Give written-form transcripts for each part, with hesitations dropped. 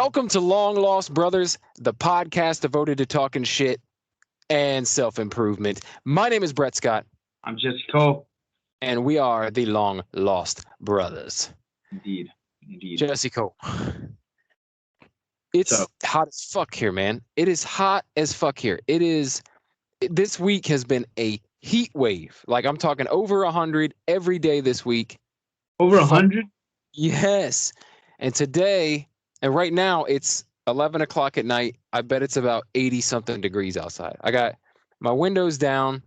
Welcome to Long Lost Brothers, the podcast devoted to talking shit and self-improvement. My name is Brett Scott. I'm Jesse Cole. And we are the Long Lost Brothers. Indeed. Jesse Cole. It's hot as fuck here, man. It is hot as fuck here. This week has been a heat wave. Like, I'm talking over 100 every day this week. Over 100? Yes. And today, and right now, it's 11 o'clock at night. I bet it's about 80-something degrees outside. I got my windows down.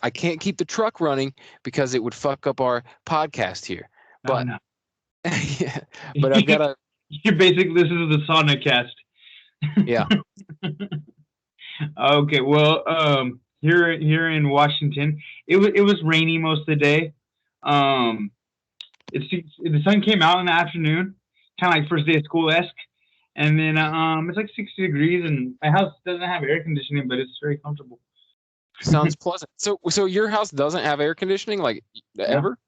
I can't keep the truck running because it would fuck up our podcast here. But, yeah, but I've got to... You're basically listening to the sauna cast. Yeah. Okay, well, here in Washington, it was rainy most of the day. The sun came out in the afternoon, kind of like first day of school-esque, and then it's like 60 degrees, and my house doesn't have air conditioning, but it's very comfortable. Sounds pleasant. So your house doesn't have air conditioning, like, ever?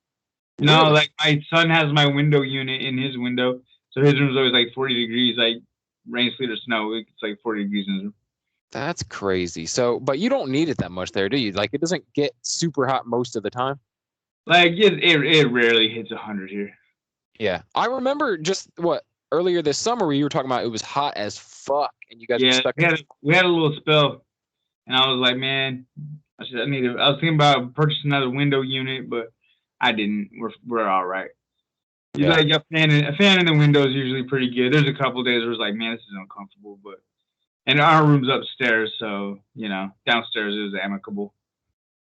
No, Really? like my son has my window unit in his window, so his room's always like 40 degrees, like rain, sleet, or snow. It's like 40 degrees in his room. That's crazy. So, but you don't need it that much there, do you? Like, it doesn't get super hot most of the time? Like, it rarely hits 100 here. Yeah. I remember earlier this summer where you were talking about it was hot as fuck, and you guys were stuck. We had a little spell, and I was like, man, I was thinking about purchasing another window unit, but I didn't. We're all right. Yeah. Like a fan in the window is usually pretty good. There's a couple of days where it's like, man, this is uncomfortable, and our room's upstairs, so downstairs is amicable.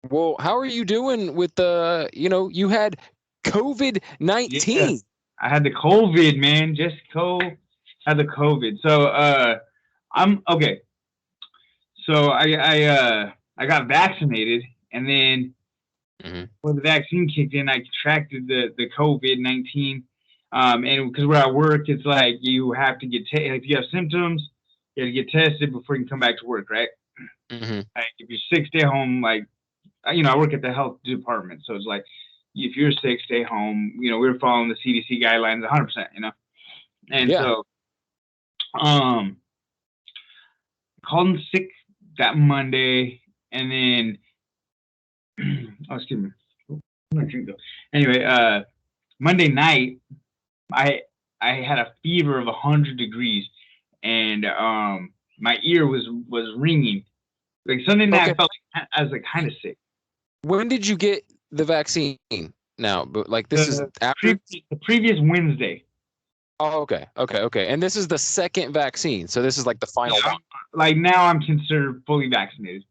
Well, how are you doing with you had COVID-19? Yeah, I had the COVID, man. Just had the COVID. So I'm okay. So I got vaccinated, and then when the vaccine kicked in, I contracted the COVID-19. And because where I work, it's like you have to get if you have symptoms, you have to get tested before you can come back to work, right? Mm-hmm. Like if you're sick, stay home. Like I work at the health department, so it's like if you're sick, stay home. We're following the CDC guidelines 100%. And so called in sick that Monday, and then excuse me. Anyway, Monday night, I had a fever of 100 degrees, and my ear was ringing. Like Sunday night, I felt like I was like kind of sick. When did you get the vaccine? Now, but like this is after the previous Wednesday. Oh, okay. And this is the second vaccine, so this is like the final one. Like now, I'm considered fully vaccinated.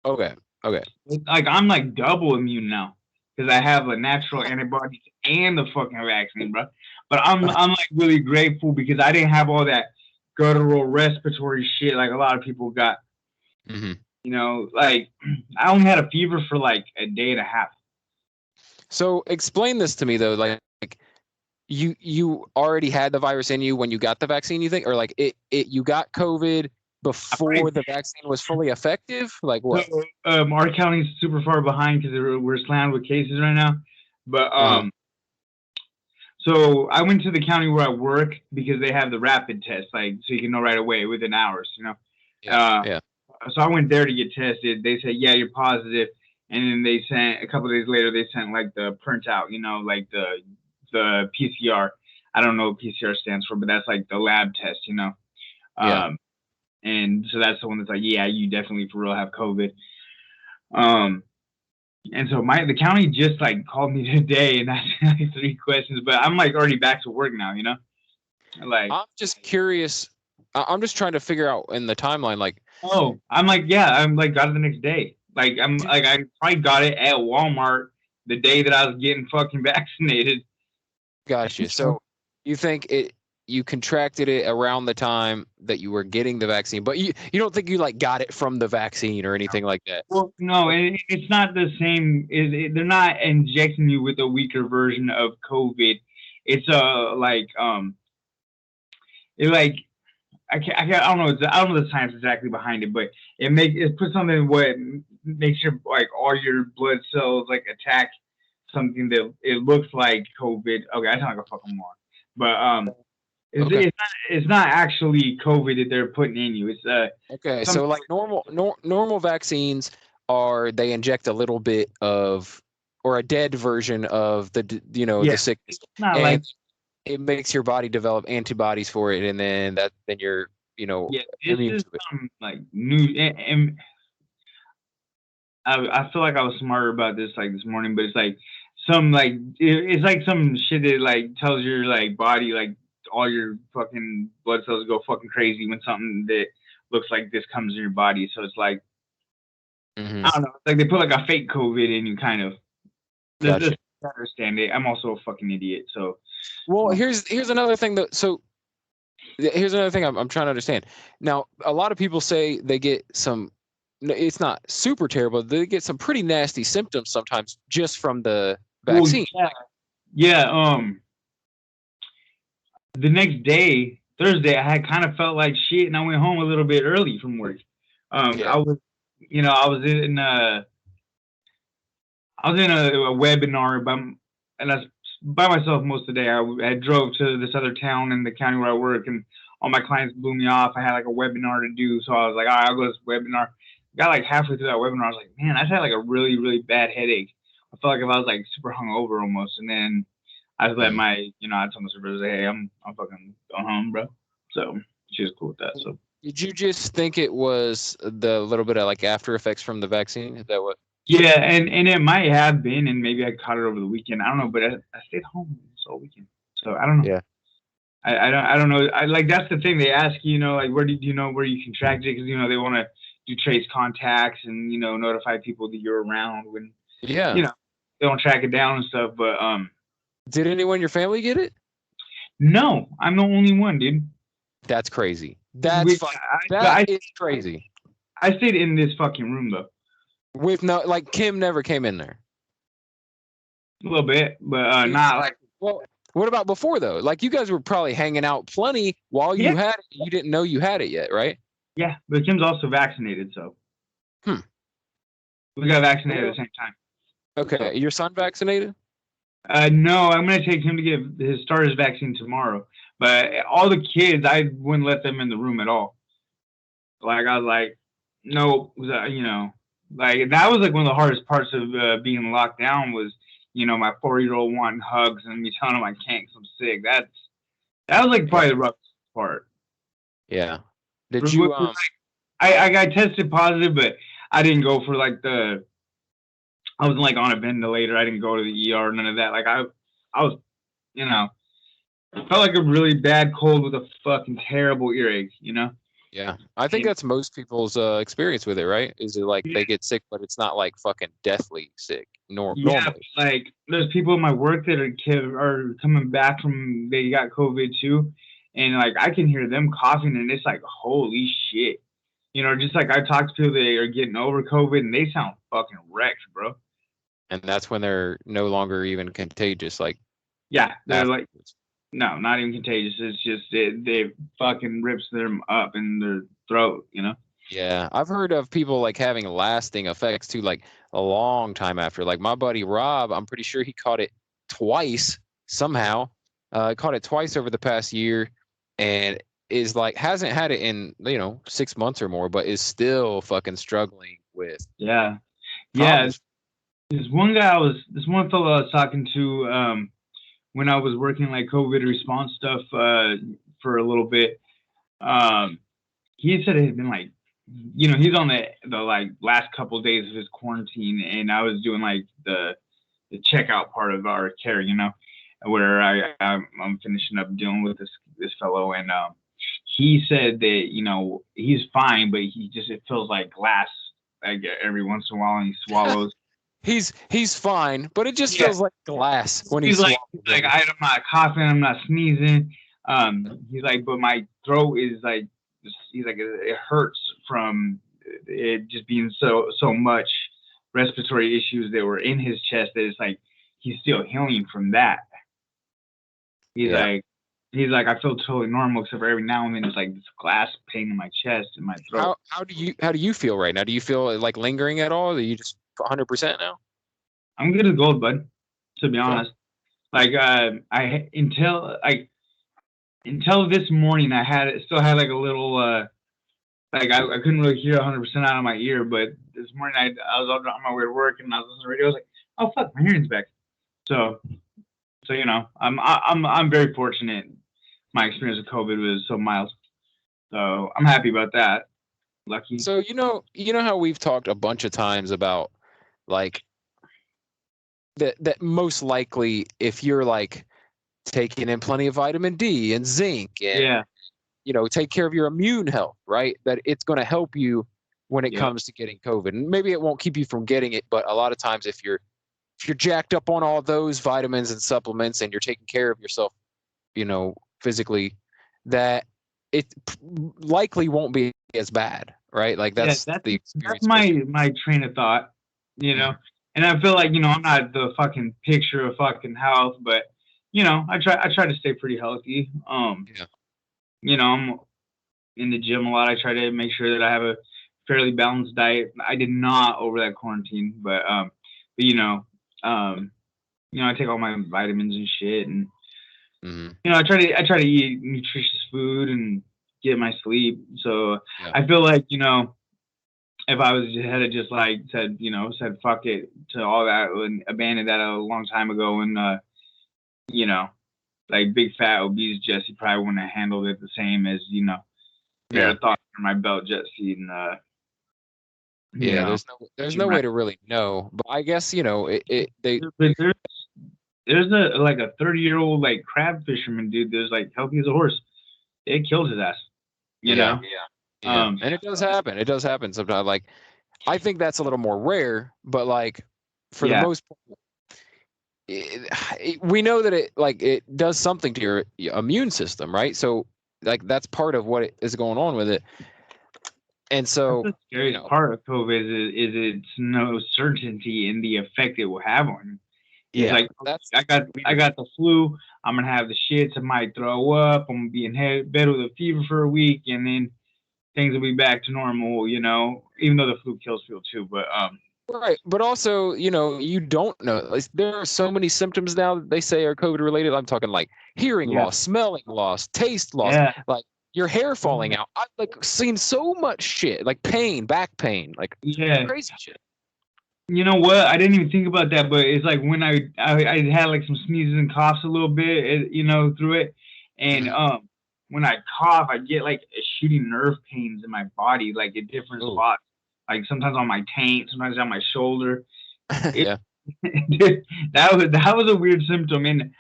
Okay. Like I'm like double immune now because I have a natural antibodies and the fucking vaccine, bro. But I'm like really grateful because I didn't have all that guttural respiratory shit like a lot of people got. Mm-hmm. Like I only had a fever for like a day and a half. So explain this to me though, like you already had the virus in you when you got the vaccine, you think, or like you got COVID before the vaccine was fully effective? Like what? So, our county's super far behind because we're slammed with cases right now. But so I went to the county where I work because they have the rapid test, like so you can know right away within hours. Yeah. So I went there to get tested. They said, yeah, you're positive. And then they sent a couple of days later. They sent like the printout, like the PCR. I don't know what PCR stands for, but that's like the lab test, Yeah. And so that's the one that's like, yeah, you definitely for real have COVID. And so the county just like called me today and asked me like 3 questions, but I'm like already back to work now, Like I'm just curious. I'm just trying to figure out in the timeline, like. Oh, I'm like, yeah, I'm like got it the next day. Like I'm like I probably got it at Walmart the day that I was getting fucking vaccinated. Gotcha. So you think you contracted it around the time that you were getting the vaccine, but you don't think you like got it from the vaccine or anything like that? Well, no, it's not the same. They're not injecting you with a weaker version of COVID. It's I don't know. I don't know the science exactly behind it, but it puts something what makes your like all your blood cells like attack something that it looks like COVID. Okay, I sound like a fucking moron, but Okay. It's not actually COVID that they're putting in you. It's Okay. some So like normal vaccines are they inject a little bit of or a dead version of yeah. the sickness, It's not like and it makes your body develop antibodies for it, and then you're yeah. This immune is to it. some like new and I feel like I was smarter about this like this morning, but it's like some like it's like some shit that like tells your like body like all your fucking blood cells go fucking crazy when something that looks like this comes in your body. So it's like Hmm. I don't know, like they put like a fake COVID in you, kind of. This Gotcha. I understand it. I'm also a fucking idiot, so Well, um, here's another thing that so here's another thing I'm trying to understand. Now, a lot of people say they get some. It's not super terrible. They get some pretty nasty symptoms sometimes just from the well, vaccine. yeah, yeah. The next day, Thursday, I had kind of felt like shit, and I went home a little bit early from work. I Yeah. was, I was in a webinar and I was by myself most of the day. I drove to this other town in the county where I work, and all my clients blew me off. I had like a webinar to do, so I was like, all right, I'll go to this webinar. Got like halfway through that webinar, I was like, man, I just had like a really, really bad headache. I felt like if I was like super hungover almost, and then I just let Mm. I told my supervisor, hey, I'm fucking going home, bro. So she was cool with that. So Did you just think it was the little bit of like after effects from the vaccine? Is that what? yeah, and it might have been, and maybe I caught it over the weekend. I don't know, but I stayed home this whole weekend, so I don't know. Yeah. I don't know. I like that's the thing they ask you, like where do you know where you contracted it because they want to do trace contacts and notify people that you're around when Yeah. you know they don't track it down and stuff. But Did anyone in your family get it? no, I'm the only one, dude. That's crazy. We, That is crazy. I stayed in this fucking room though. With no like Kim never came in there. A little bit, but not like Well, what about before though? Like you guys were probably hanging out plenty while yeah, you had it. You didn't know you had it yet, right? yeah. But Kim's also vaccinated, so Hmm. we got vaccinated at the same time. Okay. So Your son vaccinated? no, I'm gonna take him to get his starter's vaccine tomorrow. But all the kids, I wouldn't let them in the room at all. Like I was like, no, like that was like one of the hardest parts of being locked down was, my 4-year-old wanting hugs and me telling him I can't because I'm sick. That was like Yeah. probably the roughest part. Yeah. Did you I got tested positive, but I didn't go for like I wasn't like on a ventilator. I didn't go to the ER, none of that. Like I was, felt like a really bad cold with a fucking terrible earache. Yeah. I think And that's most people's experience with it, right? Is it like they get sick but it's not like fucking deathly sick yeah, normally. like there's people in my work that are coming back from they got COVID too, and like I can hear them coughing, and it's like holy shit. Just like I talk to people that are getting over COVID, and they sound fucking wrecked, bro. And that's when they're no longer even contagious like Yeah, they're like afterwards. no, not even contagious. It's just they fucking rips them up in their throat. Yeah, I've heard of people like having lasting effects too, like a long time after. Like my buddy Rob, I'm pretty sure he caught it twice somehow. Caught it twice over the past year, and is like hasn't had it in 6 months or more, but is still fucking struggling with Yeah, yeah. problems. This one fellow I was talking to when I was working like COVID response stuff for a little bit. Um, he said it had been like, he's on the like last couple of days of his quarantine, and I was doing like the checkout part of our care, where I'm finishing up dealing with this fellow, and he said that he's fine, but it feels like glass like every once in a while, and he swallows. He's fine, but it just Yeah, feels like glass when he he's like, swallows I'm not coughing, I'm not sneezing. He's like, but my throat is like, he's like, it hurts from it just being so much respiratory issues that were in his chest that it's like he's still healing from that. He's Yeah. like, I feel totally normal except for every now and then it's like this glass pain in my chest and my throat. How do you feel right now? Do you feel like lingering at all? Are you just 100% now? I'm good as gold, bud. To be Okay. honest, like I until like until this morning, still had like a little like I couldn't really hear 100% out of my ear, but this morning I was on my way to work and I was listening to the radio. I was like, oh fuck, my hearing's back. So I'm very fortunate. My experience with COVID was so mild, so I'm happy about that. Lucky. So you know how we've talked a bunch of times about like that most likely if you're like taking in plenty of vitamin D and zinc and take care of your immune health, right? That it's going to help you when it comes to getting COVID. And maybe it won't keep you from getting it, but a lot of times if you're jacked up on all those vitamins and supplements and you're taking care of yourself, physically, that it likely won't be as bad, right? Like that's the experience. That's my train of thought, And I feel like, I'm not the fucking picture of fucking health, but I try to stay pretty healthy. I'm in the gym a lot. I try to make sure that I have a fairly balanced diet. I did not over that quarantine, but I take all my vitamins and shit, and I try to eat nutritious food and get my sleep. So I feel like if I had just like said fuck it to all that and abandoned that a long time ago, and like big fat obese Jesse probably wouldn't have handled it the same as thought for my belt Jesse, and there's no way to really know, but I guess there's a 30-year-old like crab fisherman dude that's like healthy as a horse. It killed his ass. And it does happen. It does happen sometimes. Like, I think that's a little more rare, but like for the most part, we know that it does something to your immune system, right? So like that's part of what is going on with it. And so the scariest part of COVID is it's no certainty in the effect it will have on you. Yeah, like I got the flu. I'm gonna have the shits. I might throw up. I'm gonna be in bed with a fever for a week, and then things will be back to normal. Even though the flu kills people too, but right. But also, you don't know. Like, there are so many symptoms now that they say are COVID related. I'm talking like hearing loss, smelling loss, taste loss, like your hair falling out. I've like seen so much shit, like pain, back pain, like crazy shit. You know what? I didn't even think about that, but it's like when I had like some sneezes and coughs a little bit, through it, and when I cough, I get like shooting nerve pains in my body, like at different spots, like sometimes on my taint, sometimes on my shoulder. That was a weird symptom, and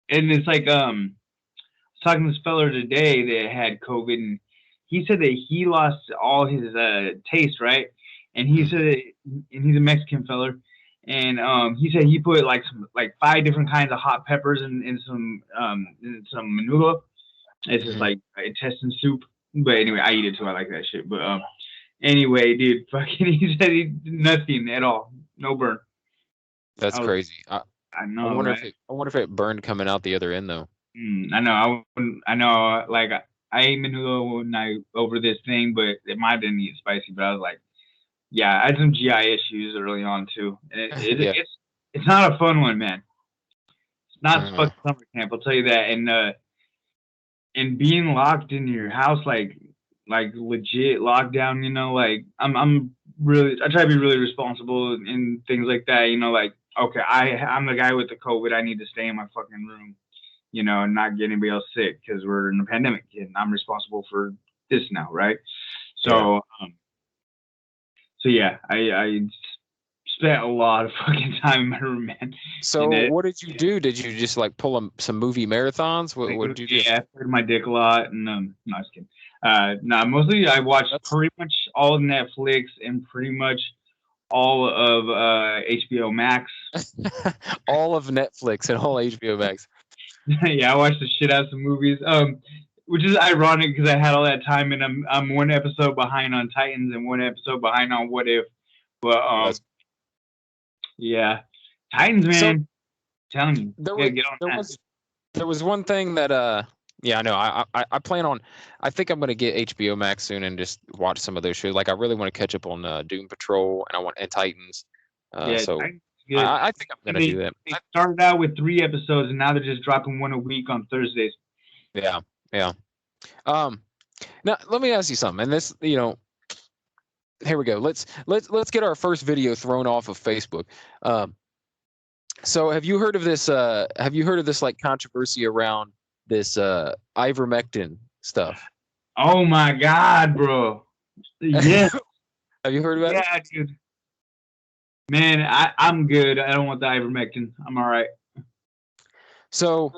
it's like I was talking to this fella today that had COVID, and he said that he lost all his taste, right? And he said, and he's a Mexican fella, and he said he put like 5 different kinds of hot peppers in some menudo. It's just like intestine soup. But anyway, I eat it too. I like that shit. But anyway, dude, fucking, he said nothing at all, no burn. That's crazy. I know. I wonder if it burned coming out the other end though. I know. I know. Like I ate menudo night over this thing, but it might have been eating spicy. But I was like. Yeah, I had some GI issues early on too. It's not a fun one, man. It's not fucking summer camp, I'll tell you that. And being locked in your house, like legit lockdown, like I'm really, I try to be really responsible in things like that. Like okay, I'm the guy with the COVID. I need to stay in my fucking room, and not get anybody else sick because we're in a pandemic and I'm responsible for this now, right? So. So yeah, I spent a lot of fucking time in my room, man. So what did you do? Did you just like pull some movie marathons? What did you do? Yeah, I played my dick a lot, and no, I'm just kidding. Mostly I watched pretty much all of Netflix and pretty much all of HBO Max. All of Netflix and all HBO Max. Yeah, I watched the shit out of some movies. Which is ironic because I had all that time, and I'm one episode behind on Titans and one episode behind on What If. But yeah, Titans, man. Telling you, there was one thing that I know. I plan on. I think I'm gonna get HBO Max soon and just watch some of those shows. Like I really want to catch up on Doom Patrol and Titans. So I think I'm gonna do that. They started out with 3 episodes, and now they're just dropping one a week on Thursdays. Yeah. Yeah. Now let me ask you something. And this, here we go. Let's get our first video thrown off of Facebook. Um, so have you heard of this? Have you heard of this like controversy around this ivermectin stuff? Oh my God, bro. Yes. Have you heard about it? Yeah, dude. Man, I'm good. I don't want the ivermectin. I'm all right. So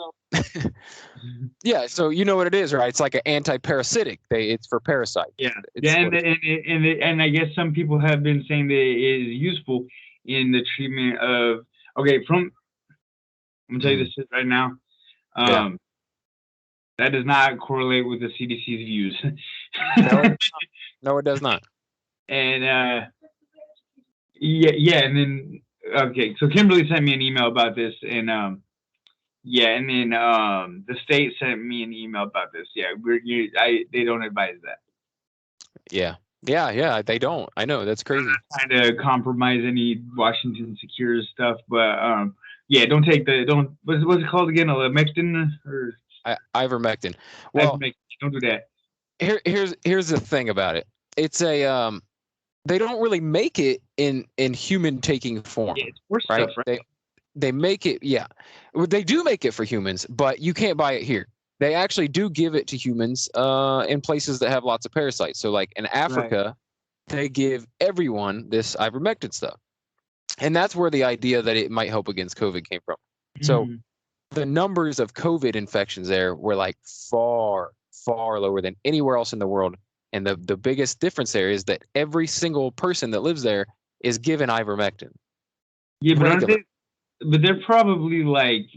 yeah, so you know what it is, right? It's like an anti-parasitic. It's for parasites. Yeah, It's yeah, what and I guess some people have been saying that it is useful in the treatment of. Okay, I'm gonna tell you this shit right now. Yeah. That does not correlate with the CDC's views. No, it does not. And yeah, and then okay, so Kimberly sent me an email about this, and yeah, and then the state sent me an email about this. Yeah, they don't advise that. Yeah. Yeah, they don't. I know, that's crazy. Trying to compromise any Washington secure stuff, but yeah, don't what's it called again? Ivermectin or Ivermectin. Well, Ivermectin. Don't do that. Here's the thing about it. It's a they don't really make it in human taking form. Yeah, it's worse right? stuff, right? They make it, yeah. Well, they do make it for humans, but you can't buy it here. They actually do give it to humans in places that have lots of parasites. So like in Africa, they give everyone this ivermectin stuff. And that's where the idea that it might help against COVID came from. So the numbers of COVID infections there were like far, far lower than anywhere else in the world. And the biggest difference there is that every single person that lives there is given ivermectin. Yeah, but they're probably like,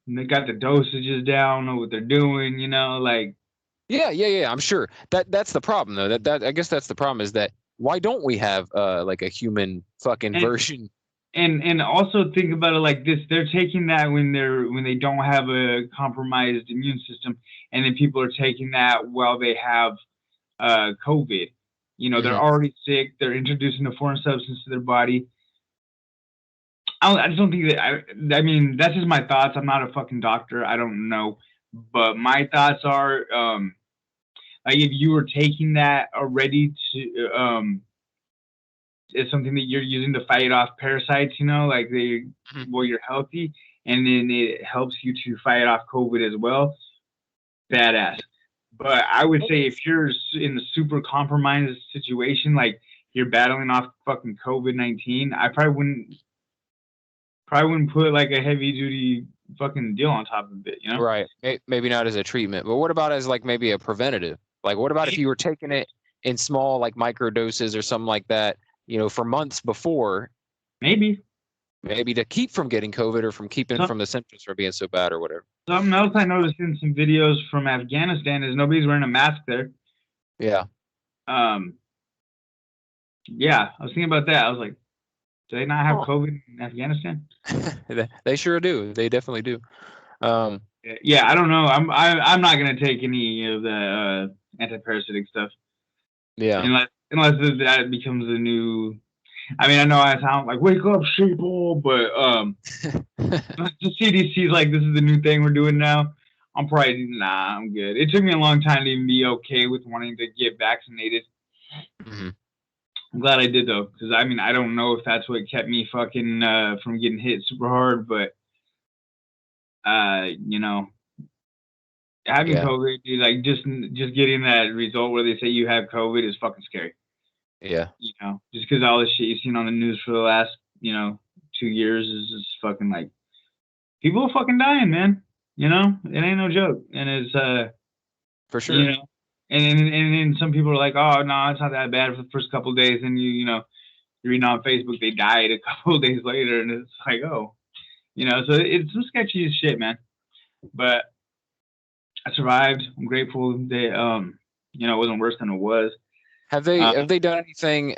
they got the dosages down, know what they're doing, like. Yeah. I'm sure that's the problem though. That I guess that's the problem is that why don't we have like a human fucking version? And also think about it like this: they're taking that when they don't have a compromised immune system, and then people are taking that while they have COVID. They're already sick. They're introducing a foreign substance to their body. I just don't think that. I mean, that's just my thoughts. I'm not a fucking doctor. I don't know, but my thoughts are like if you were taking that already to it's something that you're using to fight off parasites, like you're healthy, and then it helps you to fight off COVID as well. Badass. But I would say if you're in a super compromised situation, like you're battling off fucking COVID-19, I probably wouldn't put like a heavy duty fucking deal on top of it, Right. Maybe not as a treatment, but what about as like maybe a preventative? Like what about if you were taking it in small like micro doses or something like that? For months before, maybe to keep from getting COVID or from keeping from the symptoms from being so bad or whatever. Something else I noticed in some videos from Afghanistan is nobody's wearing a mask there. Yeah. Yeah, I was thinking about that. I was like, do they not have COVID in Afghanistan? They sure do. They definitely do. Yeah, I don't know. I'm not gonna take any of the anti-parasitic stuff. Yeah. Unless that becomes the new. I mean, I know I sound like wake up, sheeple, but the CDC's like this is the new thing we're doing now. I'm good. It took me a long time to even be okay with wanting to get vaccinated. I'm glad I did though, because I mean I don't know if that's what kept me fucking from getting hit super hard, but having COVID, dude, like just getting that result where they say you have COVID is fucking scary. Yeah. Just because all this shit you've seen on the news for the last 2 years is just fucking like people are fucking dying, man. It ain't no joke, and it's for sure. And then some people are like, oh no, it's not that bad for the first couple of days, and you're reading on Facebook they died a couple of days later, and it's like, oh, so it's some sketchy as shit, man. But I survived. I'm grateful that it wasn't worse than it was. Have they done anything?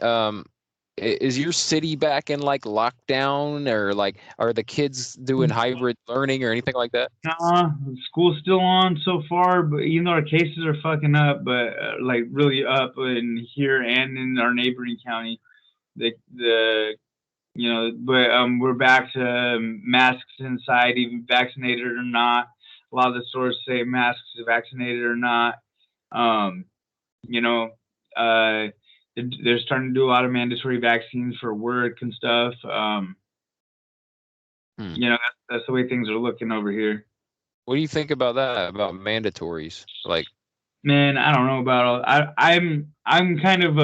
Is your city back in like lockdown, or like are the kids doing hybrid learning or anything like that? Nah, school's still on so far, but even though our cases are fucking up, but like really up in here and in our neighboring county, but we're back to masks inside, even vaccinated or not. A lot of the stores say masks vaccinated or not. Um, you know, uh, they're starting to do a lot of mandatory vaccines for work and stuff. You know, that's the way things are looking over here. What do you think about that? About mandatories? Like, Man, I don't know about all. I'm kind of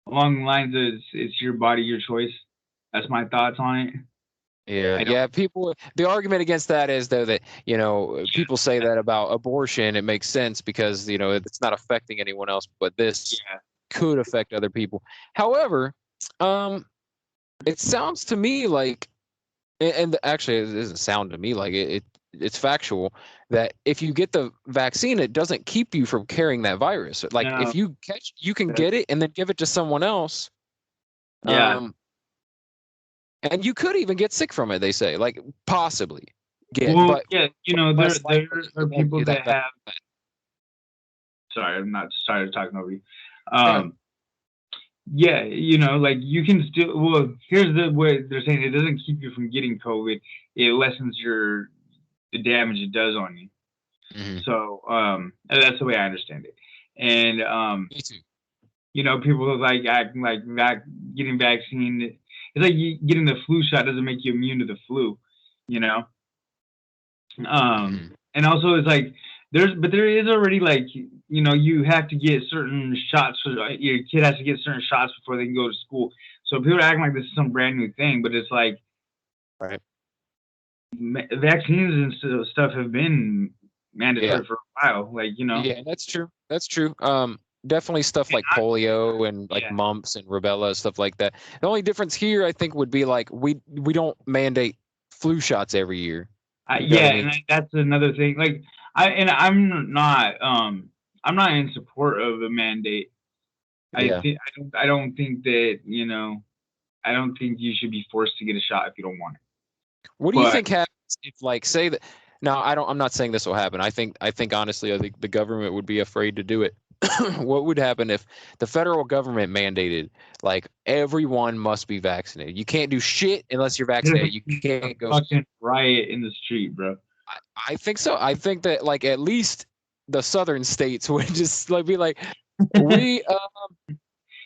along the lines of it's your body, your choice. That's my thoughts on it. yeah, I don't. yeah. People, the argument against that is though that people say that about abortion. It makes sense because it's not affecting anyone else, but this Yeah. could affect other people. However, um, it sounds to me like, and actually, it doesn't sound to me like it's factual that if you get the vaccine, it doesn't keep you from carrying that virus. Like No. if you can get it and then give it to someone else. Yeah. And you could even get sick from it. They say, like possibly get, Well, but yeah. There less likely are it won't people be that that bad. have. Sorry, I'm not sorry talking over you. Yeah. Yeah, like you can still. Well, here's the way they're saying it doesn't keep you from getting COVID. It lessens the damage it does on you. Mm-hmm. So, that's the way I understand it. And Me too. people like acting like getting vaccine. It's like getting the flu shot doesn't make you immune to the flu. You know. Mm-hmm. And also it's like there is already like you have to get certain shots. Your kid has to get certain shots before they can go to school. So people are acting like this is some brand new thing, but it's like Right. vaccines and stuff have been Yeah. mandatory for a while. Like Yeah, that's true. That's true. Definitely stuff like polio and like yeah. mumps and rubella, stuff like that. The only difference here, I think, would be like we don't mandate flu shots every year. You know what I Yeah, mean? and that's another thing. Like I'm not in support of a mandate. Yeah. I don't think that I don't think you should be forced to get a shot if you don't want it. What do you But think happens if, like, say that? Now, I'm not saying this will happen. I think honestly, I think the government would be afraid to do it. What would happen if the federal government mandated, like, everyone must be vaccinated? You can't do shit unless you're vaccinated. You a can't go. fucking riot in the street, bro. I think so. I think that, like, at least the southern states would just like be like, we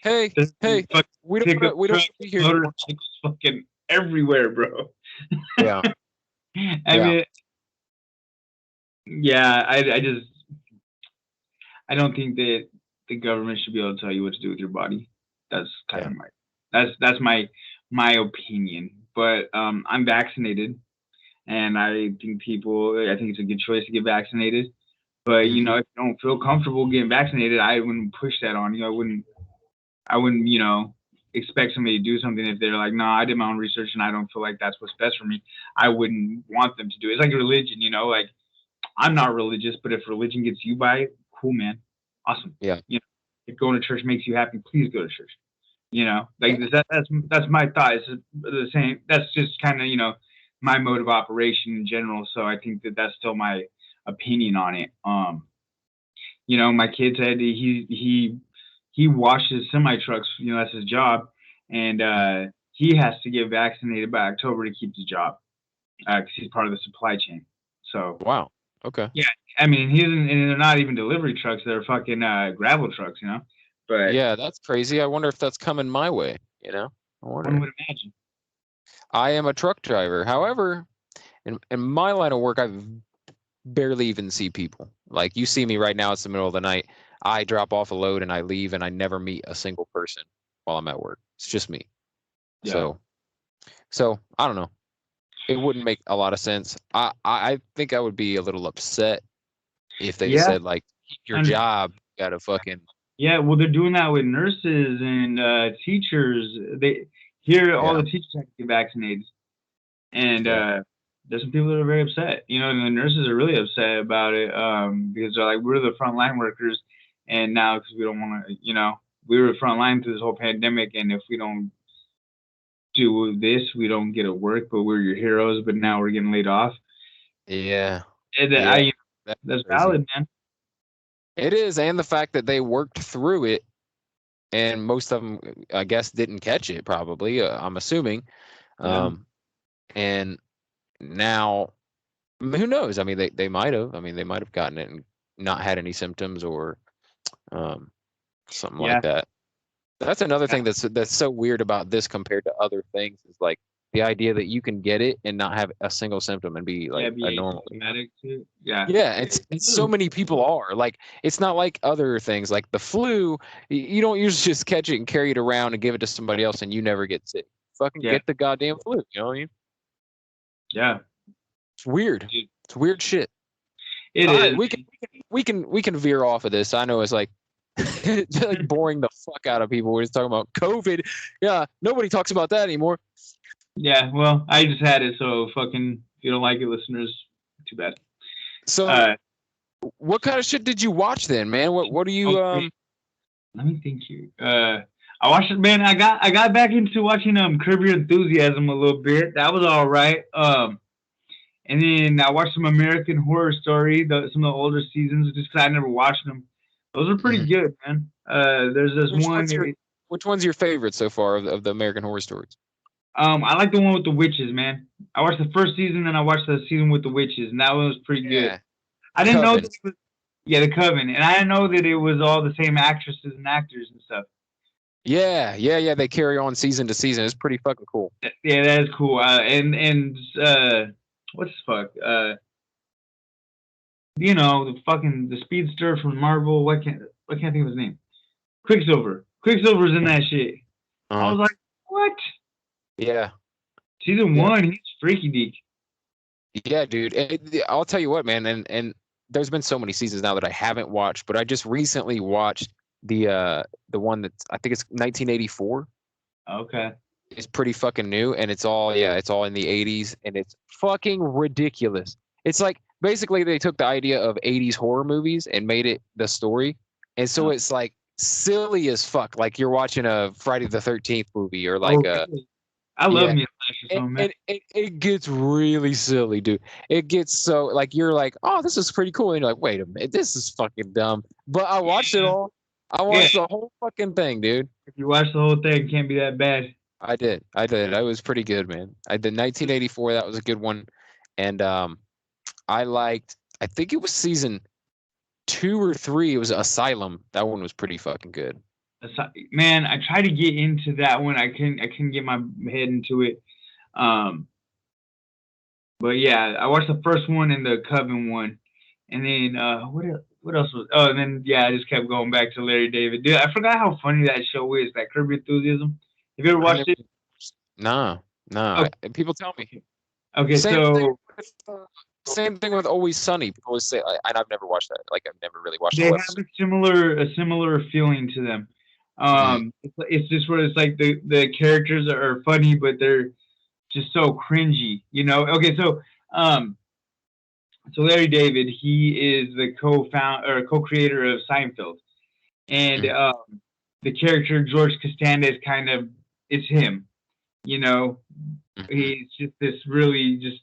hey, There's hey, fucking we don't pickup wanna, we don't trucks, wanna be here anymore. motorcycles, fucking everywhere, bro. Yeah. I Yeah. mean, yeah, I don't think that the government should be able to tell you what to do with your body. That's kind Yeah. of that's my opinion. But I'm vaccinated, and I think it's a good choice to get vaccinated. But Mhm. if you don't feel comfortable getting vaccinated, I wouldn't push that on you. I wouldn't expect somebody to do something if they're like, no, I did my own research and I don't feel like that's what's best for me. I wouldn't want them to do it. It's like religion, like I'm not religious, but if religion gets you by it, cool, man, awesome. Yeah. If going to church makes you happy, please go to church. Like Yeah. that's my thought. It's the same. That's just kind of my mode of operation in general. So I think that that's still my opinion on it. My kid said he washes semi trucks. That's his job, and he has to get vaccinated by October to keep his job because he's part of the supply chain. So Wow. Okay. yeah, I mean and they're not even delivery trucks; they're fucking gravel trucks, But Yeah, that's crazy. I wonder if that's coming my way, I one wonder. would imagine. I am a truck driver. However, in my line of work, I barely even see people. Like, you see me right now, it's the middle of the night. I drop off a load and I leave, and I never meet a single person while I'm at work. It's just me. Yeah, So I don't know. It wouldn't make a lot of sense. I think I would be a little upset if they yeah, said, like, keep your under, job. You gotta fucking yeah. Well, they're doing that with nurses and teachers. They here all yeah, the teachers have to get vaccinated, and yeah, there's some people that are very upset. And the nurses are really upset about it because they're like, we're the frontline workers, and now because we don't want to, we were frontline through this whole pandemic, and if we don't do this, we don't get to work, but we're your heroes, but now we're getting laid off. yeah, And yeah. That's that's crazy. valid, man. It is, and the fact that they worked through it, and most of them, I guess, didn't catch it. Probably, I'm assuming. Yeah. And now I mean, who knows? I mean, they might have. I mean, they might have gotten it and not had any symptoms or um, something Yeah, like that. That's another yeah, thing that's so weird about this compared to other things is like the idea that you can get it and not have a single symptom and be yeah. like a Be normal. asymptomatic too. Yeah. Yeah, it's so many people are like it's not like other things like the flu. You don't usually just catch it and carry it around and give it to somebody else and you never get sick. Fucking Yeah, get the goddamn flu. You know what I mean? yeah. It's weird. Dude, It's weird shit. it All right, is. we can veer off of this. I know it's like it's like boring the fuck out of people. We're just talking about COVID. Yeah, nobody talks about that anymore. Yeah. Well, I just had it, so fucking. If you don't like it, listeners, too bad. So, Uh, what kind of shit did you watch then, man? What do you okay. Let me think here. I watched it, man. I got back into watching Curb Your Enthusiasm a little bit. That was all right. And then I watched some American Horror Story, some of the older seasons, just 'cause I never watched them. Those are pretty Mhm. good, man. There's this which one. one's your which one's your favorite so far of the American Horror Stories? I like the one with the witches, man. I watched the first season, then I watched the season with the witches, and that one was pretty good. Yeah, I didn't know that Coven. it was, yeah, the Coven, and I didn't know that it was all the same actresses and actors and stuff. Yeah. They carry on season to season. It's pretty fucking cool. Yeah, that is cool. And what's the fuck? The speedster from Marvel. I can't think of his name. Quicksilver. Quicksilver's in that shit. I Uh-huh. was like, what? Yeah, Season yeah, one, he's freaky deek. yeah, dude. I'll tell you what, man. And there's been so many seasons now that I haven't watched, but I just recently watched the one that's I think it's 1984. Okay. It's pretty fucking new and it's all in the 80s and it's fucking ridiculous. It's like basically they took the idea of 80s horror movies and made it the story. And so Uh, it's like silly as fuck. Like you're watching a Friday the 13th movie or oh, like a really? I love yeah. me a slasher And, film, man. and it gets really silly, dude. It gets so like you're like, oh, this is pretty cool. And you're like, wait a minute, this is fucking dumb. But I watched it Yeah. all. I Yeah. watched the whole fucking thing, dude. If you watch the whole thing, it can't be that bad. I did. I did. I was pretty good, man. I did 1984. That was a good one, and I liked. I think it was season 2 or 3. It was Asylum. That one was pretty fucking good. Man, I tried to get into that one. I couldn't get my head into it. Um, but yeah, I watched the first one and the Coven one, and then what else was? Oh, and then yeah, I just kept going back to Larry David. Dude, I forgot how funny that show is. That Curb Your Enthusiasm. Have you ever I watched never. it? No, no. Okay, People tell me. okay, Same thing. so Same thing with Always Sunny. People always say, and I've never watched that. Like I've never really watched they the whole have episode. a similar feeling to them. Mhm. It's just where it's like the characters are funny, but they're just so cringy, you know. Okay, so Larry David, he is the co-creator of Seinfeld, and Mhm. the character George Costanza is kind of it's him, you know. Mhm. He's just this really just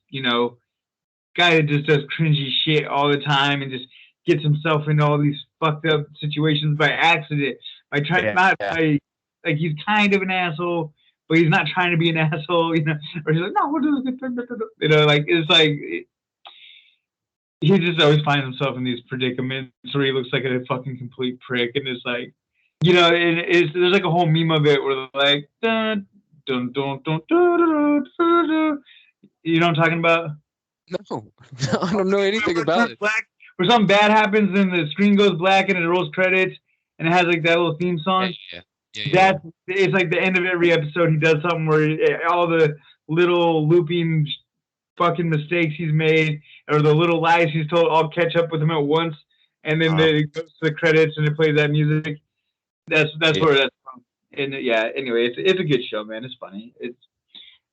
guy that just does cringy shit all the time and just gets himself into all these fucked up situations by accident. By trying Yeah. not Yeah. by like he's kind of an asshole, but he's not trying to be an asshole, Or he's like, no, we're doing it, like it's like he just always finds himself in these predicaments where he looks like a fucking complete prick, and it's like, and there's like a whole meme of it where they're like, dun, dun, dun, dun, dun, dun, dun, dun. You know what I'm talking about? No, I don't know anything Where it about turns it. black, where something bad happens, and the screen goes black, and it rolls credits, and it has like that little theme Yeah. song. Yeah. Yeah. Yeah. That's it's like the end of every episode. He does something where all the little looping fucking mistakes he's made or the little lies he's told all catch up with him at once, and then Uh, it goes to the credits and it plays that music. That's yeah. where that's from. And yeah, anyway, it's a good show, man. It's funny.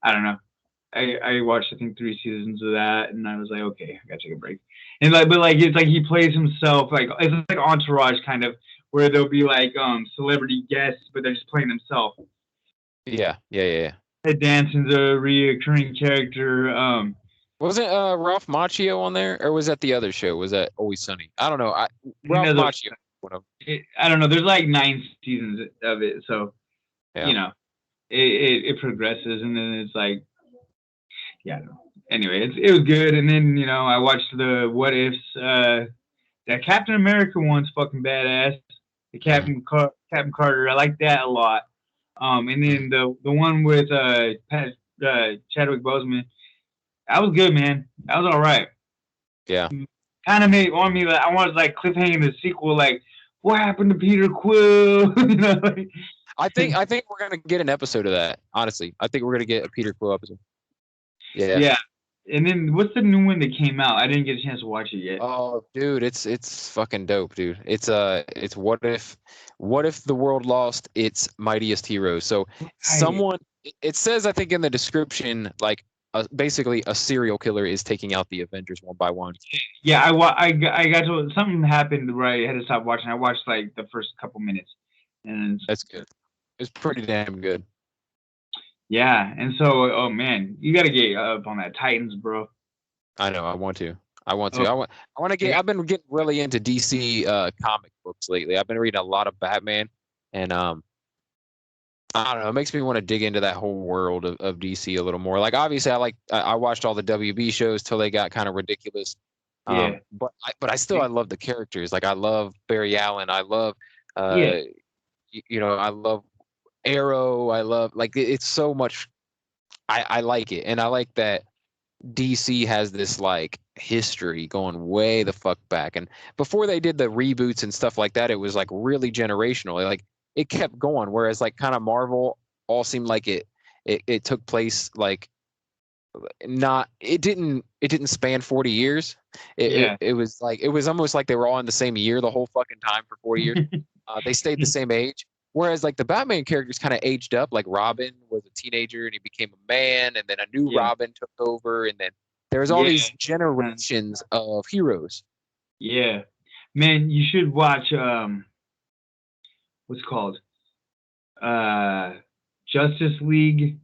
I don't know. I watched I think 3 seasons of that, and I was like, okay, I gotta take a break. And but like it's like he plays himself, like it's like Entourage kind of, where there'll be like celebrity guests, but they're just playing themselves. Yeah. Yeah. Yeah. Ted Danson's a reoccurring character. Wasn't Ralph Macchio on there, or was that the other show? Was that Always Sunny? I don't know. Ralph Another, Macchio. One of I don't know. There's like 9 seasons of it, so yeah. you know it progresses, and then it's like, yeah, I don't know. anyway, it was good. And then I watched the What Ifs. That Captain America one's fucking badass. The Mhm, Captain Carter, I like that a lot. And mhm. then the one with Chadwick Boseman, that was good, man. That was all right. Yeah. Kind of made on me like I wanted like cliffhanging the sequel, like what happened to Peter Quill? Like, I think we're gonna get an episode of that. Honestly, I think we're gonna get a Peter Quill episode. Yeah. yeah. And then what's the new one that came out? I didn't get a chance to watch it yet. Oh, dude, it's fucking dope, dude. It's what if the world lost its mightiest heroes? So I someone it says I think in the description like basically a serial killer is taking out the Avengers one by one. Yeah, I got to something happened where I had to stop watching. I watched like the first couple minutes, and That's good. It's pretty damn good. yeah, and so oh man, you got to get up on that Titans, bro. I know. I want to. I want Oh, to. I want to I get. got, I've been getting really into DC comic books lately. I've been reading a lot of Batman, and I don't know. It makes me want to dig into that whole world of DC a little more. Like obviously, I watched all the WB shows till they got kind of ridiculous. yeah, But I love the characters. Like I love Barry Allen. I love yeah, uh I love Arrow. I love like it's so much. I like it, and I like that DC has this like history going way the fuck back. And before they did the reboots and stuff like that, it was like really generational. Like it kept going. Whereas like kind of Marvel all seemed like it took place like not it didn't span 40 years. yeah, It was like it was almost like they were all in the same year the whole fucking time for 40 years. They stayed the same age. Whereas like the Batman characters kind of aged up. Like Robin was a teenager and he became a man, and then a new yeah, Robin took over, and then there's all yeah, these generations of heroes. yeah. Man, you should watch what's it called uh Justice League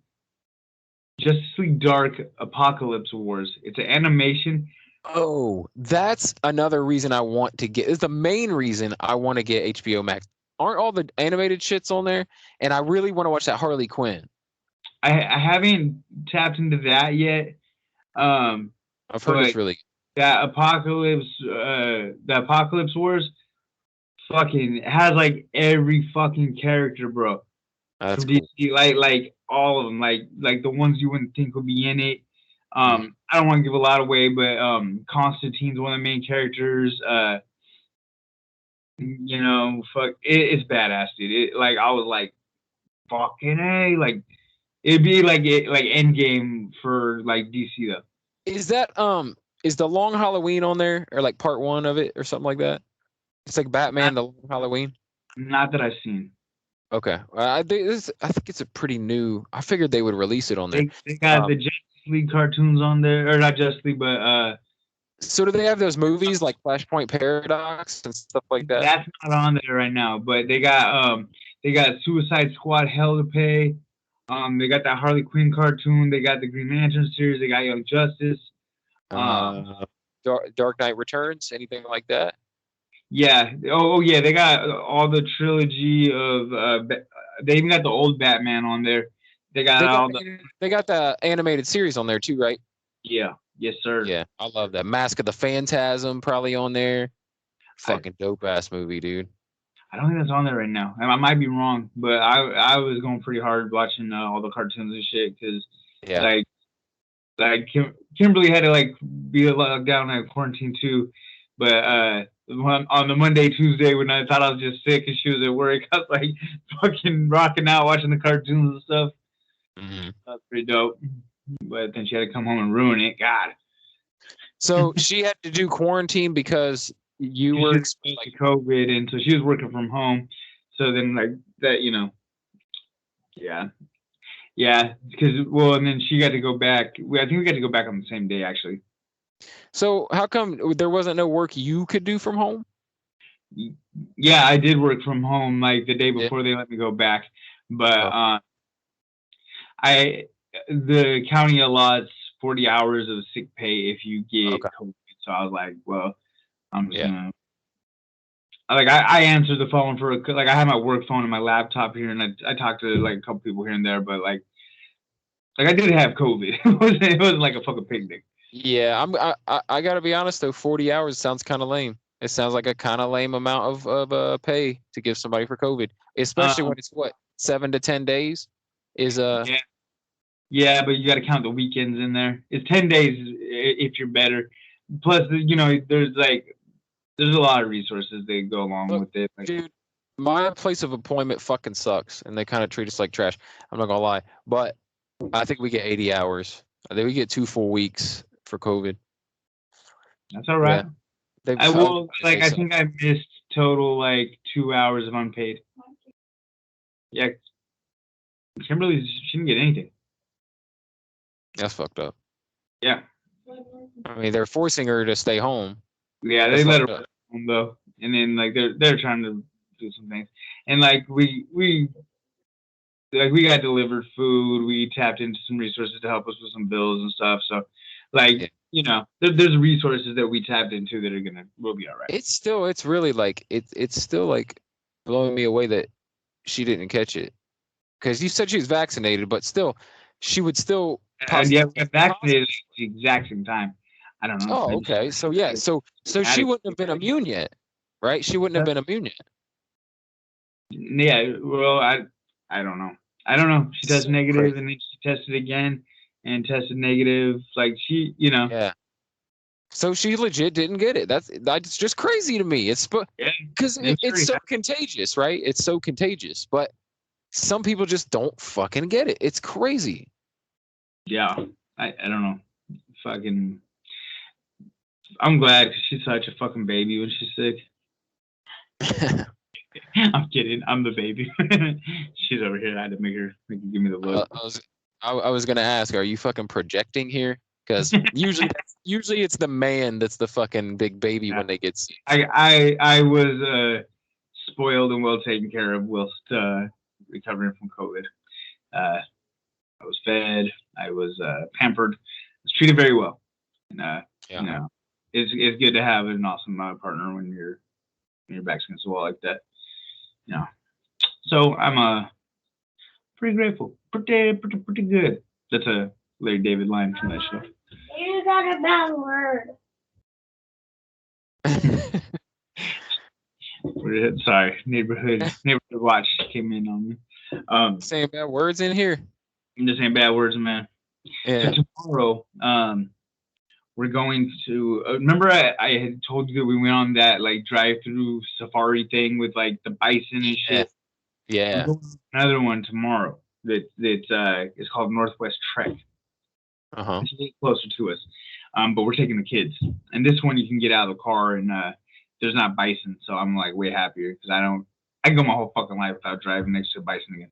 Justice League Dark Apocalypse Wars. It's an animation. Oh, that's another reason I want to get. Is the main reason I want to get HBO Max. Aren't all the animated shits on there? And I really want to watch that Harley Quinn. I haven't tapped into that yet. Um, I've heard it's but really. the Apocalypse Wars, fucking has like every fucking character, bro, That's from cool. DC, like all of them, like the ones you wouldn't think would be in it. Mhm. I don't want to give a lot away, but Constantine's one of the main characters. Fuck, it's badass, dude. Like I was like, fucking a, like it'd be like Endgame for like DC though. Is that is the Long Halloween on there or like part one of it or something like that? It's like Not, Batman the Long Halloween. not that I've seen. Okay, I think it's a pretty new. I figured they would release it on there. They got Um, the Justice League cartoons on there, or not Justice League, but so do they have those movies like Flashpoint Paradox and stuff like that? that's not on there right now. But they got Suicide Squad Hell to Pay. They got that Harley Quinn cartoon. They got the Green Lantern series. They got Young Justice. Um, Uh, Dark Knight Returns, anything like that? yeah. Yeah. They got all the trilogy of. They even got the old Batman on there. They got all the. They got the animated series on there too, right? Yeah. Yes, sir. Yeah, I love that. Mask of the Phantasm probably on there. I, Fucking dope ass movie, dude. I don't think that's on there right now. I might be wrong, but I was going pretty hard watching all the cartoons and shit because Yeah. like Kimberly had to like be locked down at quarantine too. But on the Monday, Tuesday when I thought I was just sick and she was at work, I was like fucking rocking out watching the cartoons and stuff. Hmm. That's pretty dope. But then she had to come home and ruin it. God. So she had to do quarantine because you She were was exposed to COVID, and so she was working from home. So then, like that, yeah, yeah, because and then she got to go back. I think we got to go back on the same day, actually. So how come there wasn't no work you could do from home? Yeah, I did work from home like the day Yeah. before they let me go back, but Oh, I the county allots 40 hours of sick pay if you get okay. COVID. So I was like, well, I'm just Yeah. gonna like I answered the phone for like I had my work phone and my laptop here, and I talked to like a couple people here and there, but like Like I did have COVID. It wasn't like a fucking picnic. Yeah, I gotta be honest though. 40 hours sounds kind of lame. It sounds like a kind of lame amount of pay to give somebody for COVID, especially when Um, it's what 7 to 10 days is yeah, yeah, but you got to count the weekends in there. It's 10 days if you're better. Plus, there's a lot of resources that go along look, with it. Like, dude. My place of appointment fucking sucks, and they kind of treat us like trash. I'm not gonna lie, but I think we get 80 hours. I think we get 2 full weeks for COVID. that's all right. Yeah, they. I I was will. gonna Like, say I so. think I missed total like 2 hours of unpaid. Yeah, Kimberly she didn't get anything. That's fucked up. Yeah, I mean, they're forcing her to stay home. yeah, That's they let her fucked up. home though, and then like they're trying to do some things, and like we got delivered food. We tapped into some resources to help us with some bills and stuff. So, like Yeah. there's resources that we tapped into that we'll be all right. It's really like it's still like blowing me away that she didn't catch it because you said she was vaccinated, but still, she would still And yeah, possibly we got test vaccinated positive. at the exact same time. I don't know. Oh, okay. So yeah, so she wouldn't have been immune yet, right? She wouldn't have been immune yet. Yeah, well, I don't know. I don't know. She tested So negative, crazy. and then she tested again, and tested negative. Like she. Yeah. So she legit didn't get it. That's just crazy to me. It's Yeah, because it's it's pretty. so contagious, right? It's so contagious, but some people just don't fucking get it. It's crazy. Yeah, I don't know. Fucking. I'm glad because she's such a fucking baby when she's sick. I'm kidding. I'm the baby. She's over here. I had to make her give me the look. I was gonna ask, are you fucking projecting here? Because usually it's the man that's the fucking big baby Yeah. when they get sick. I was spoiled and well taken care of whilst recovering from COVID. I was fed. I was pampered. I was treated very well. And Yeah. it's good to have an awesome partner when your back's against the wall like that. You know. So I'm pretty grateful. Pretty good. That's a Larry David line from that show. You got a bad word. Sorry, neighborhood watch came in on me. Saying bad words in here. I'm just saying bad words, man. Yeah. So tomorrow, we're going to. Remember, I had told you that we went on that like drive-through safari thing with like the bison and shit. Yeah. We're going to another one tomorrow. It's called Northwest Trek. Uh-huh. It's a little closer to us, but we're taking the kids. And this one you can get out of the car and there's not bison, so I'm like way happier because I can go my whole fucking life without driving next to a bison again.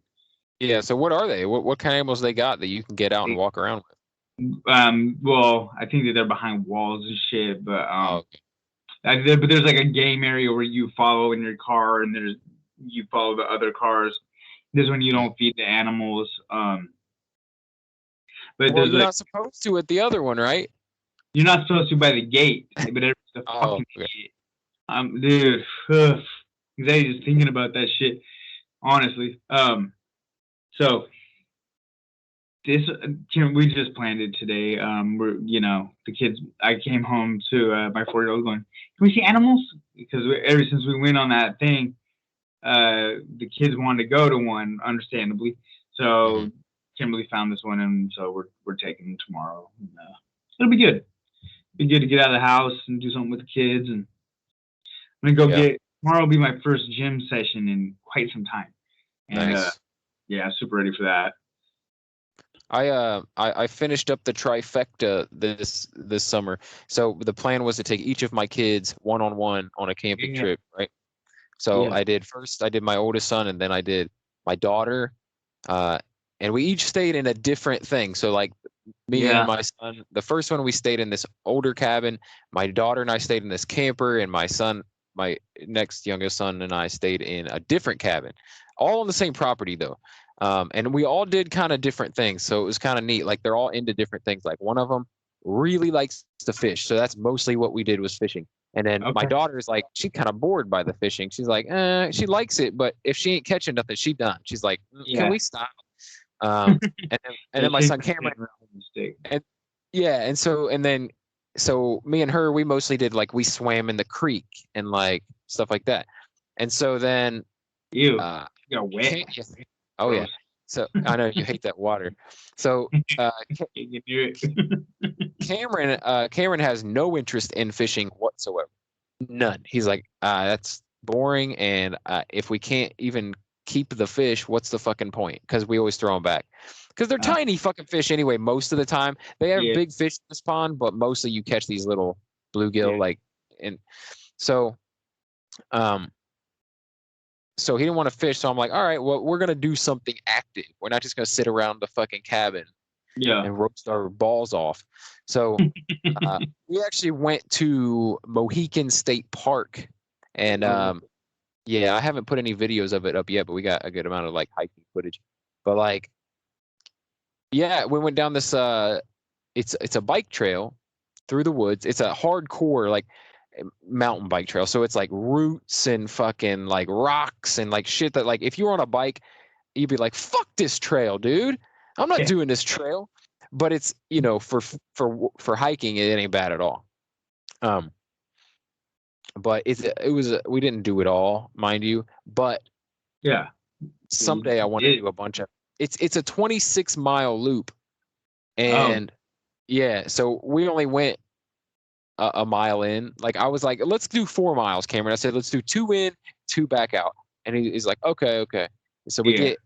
Yeah. So what are they? What kind of animals they got that you can get out and walk around with? Well, I think that they're behind walls and shit, but Okay. but there's like a game area where you follow in your car, and you follow the other cars. This one you don't feed the animals. But Well, there's you're like not supposed to at the other one, right? you're not supposed to by the gate, but everyone's a Oh, fucking okay. idiot. Dude, ugh, anxiety just thinking about that shit. Honestly, so we just planned it today. We're the kids. I came home to my 4-year-old going, "Can we see animals?" Because ever since we went on that thing, the kids wanted to go to one, understandably. So Kimberly found this one, and so we're taking them tomorrow. And, it'll be good. Be good to get out of the house and do something with the kids. And I'm gonna go tomorrow. Will be my first gym session in quite some time. And Nice. yeah, super ready for that. I finished up the trifecta this summer. So the plan was to take each of my kids one-on-one on a camping trip, right? So I did my oldest son, and then I did my daughter, and we each stayed in a different thing. So like me and my son, the first one we stayed in this older cabin. My daughter and I stayed in this camper, and my next youngest son, and I stayed in a different cabin, all on the same property though. And we all did kind of different things, so it was kind of neat. Like they're all into different things. Like one of them really likes to fish, so that's mostly what we did was fishing. And then my daughter's like, she's kind of bored by the fishing. She's like, she likes it, but if she ain't catching nothing, she done. She's like, can we stop? And then my son Cameron, and yeah, and so me and her, we mostly did like we swam in the creek and like stuff like that, and so then Ew, uh, you got wet. oh yeah, Gross. so I know you hate that water, so You can do it. Cameron has no interest in fishing whatsoever, none. He's like, that's boring, and if we can't even keep the fish, what's the fucking point? Because we always throw them back. Because they're tiny fucking fish anyway. Most of the time, they have Yeah. big fish in this pond, but mostly you catch these little bluegill, Yeah. like, and so, so he didn't want to fish. So I'm like, all right, well, we're gonna do something active. We're not just gonna sit around the fucking cabin Yeah. and roast our balls off. So we actually went to Mohican State Park, and yeah, I haven't put any videos of it up yet, but we got a good amount of like hiking footage. But like, yeah, we went down this it's a bike trail through the woods. It's a hardcore like mountain bike trail. So it's like roots and fucking like rocks and like shit that like if you were on a bike, you'd be like, fuck this trail, dude. I'm not doing this trail. But it's, you know, for hiking, it ain't bad at all. But it was we didn't do it all, mind you. But Yeah. someday I want to do a bunch of. It's a 26-mile loop, and yeah, so we only went a mile in. Like I was like, let's do 4 miles, Cameron. I said, let's do 2 in, 2 back out, and he's like, okay. So we get